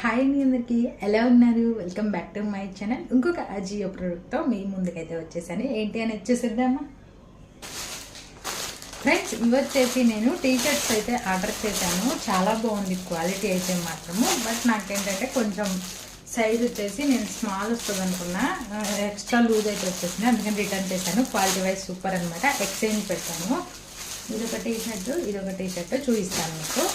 Hi అండి, అందరికీ ఎలా ఉన్నారు? Welcome back to my channel. ఇంకొక అజియో ప్రోడక్ట్తో మీ ముందుకైతే వచ్చేసాను. ఏంటి అని వచ్చేసేద్దామా ఫ్రెండ్స్? ఇవి వచ్చేసి నేను టీ షర్ట్స్ అయితే ఆర్డర్ చేశాను. చాలా బాగుంది క్వాలిటీ అయితే మాత్రము. బట్ నాకేంటంటే కొంచెం సైజ్ వచ్చేసి నేను స్మాల్ వస్తుంది అనుకున్నా, ఎక్స్ట్రా లూజ్ అయితే వచ్చేసింది. అందుకని రిటర్న్ చేశాను. క్వాలిటీ వైజ్ సూపర్ అనమాట. ఎక్స్చేంజ్ పెట్టాను. ఇదొక టీ షర్ట్ చూపిస్తాను మీకు.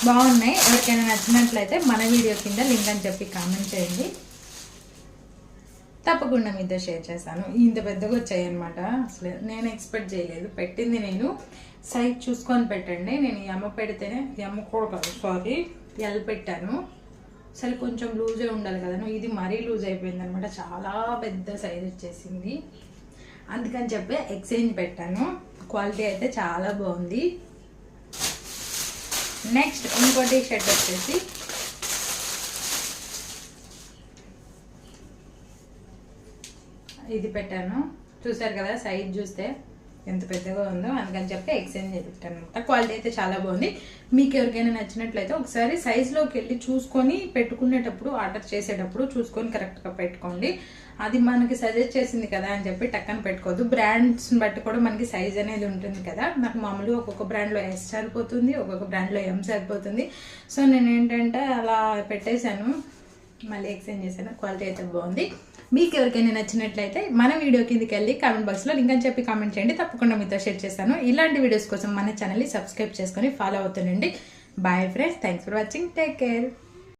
బాగున్నాయి. ఎవరికైనా నచ్చినట్లయితే మన వీడియో కింద లింక్ అని చెప్పి కామెంట్ చేయండి, తప్పకుండా మీతో షేర్ చేస్తాను. ఇంత పెద్దగా వచ్చాయి అనమాట. అసలు నేను ఎక్స్పెక్ట్ చేయలేదు. పెట్టింది నేను సైజ్ చూసుకొని పెట్టండి. నేను ఎమ్మ పెడితేనే ఎమ్మ కూడా కాదు, సారీ, ఎల్ పెట్టాను. అసలు కొంచెం లూజే ఉండాలి కదా, ఇది మరీ లూజ్ అయిపోయింది అనమాట. చాలా పెద్ద సైజ్ వచ్చేసింది. అందుకని చెప్పి ఎక్స్చేంజ్ పెట్టాను. క్వాలిటీ అయితే చాలా బాగుంది. నెక్స్ట్ ఇంకోటి షర్ట్ వచ్చేసి ఇది పెట్టాను. చూసారు కదా, సైజ్ చూస్తే ఎంత పెద్దగా ఉందో. అందుకని చెప్పి ఎక్స్చేంజ్ పెట్టాను అనమాట. క్వాలిటీ అయితే చాలా బాగుంది. మీకు ఎవరికైనా నచ్చినట్లయితే ఒకసారి సైజ్లోకి వెళ్ళి చూసుకొని పెట్టుకునేటప్పుడు, ఆర్డర్ చేసేటప్పుడు చూసుకొని కరెక్ట్గా పెట్టుకోండి. అది మనకి సజెస్ట్ చేసింది కదా అని చెప్పి టక్కన పెట్టుకోవద్దు. బ్రాండ్స్ని బట్టి కూడా మనకి సైజ్ అనేది ఉంటుంది కదా. నాకు మామూలుగా ఒక్కొక్క బ్రాండ్లో ఎస్ సరిపోతుంది, ఒక్కొక్క బ్రాండ్లో ఎం సరిపోతుంది. సో నేను ఏంటంటే అలా పెట్టేశాను, మళ్ళీ ఎక్స్చేంజ్ చేశాను. క్వాలిటీ అయితే బాగుంది. మీకు ఎవరికైనా నచ్చినట్లయితే మన వీడియో కిందకి వెళ్ళి కామెంట్ బాక్స్లో లింక్ అని చెప్పి కామెంట్ చేయండి, తప్పకుండా మీతో షేర్ చేస్తాను. ఇలాంటి వీడియోస్ కోసం మన ఛానల్ని సబ్స్క్రైబ్ చేసుకొని ఫాలో అవుతుండండి. Bye friends, thanks for watching, take care.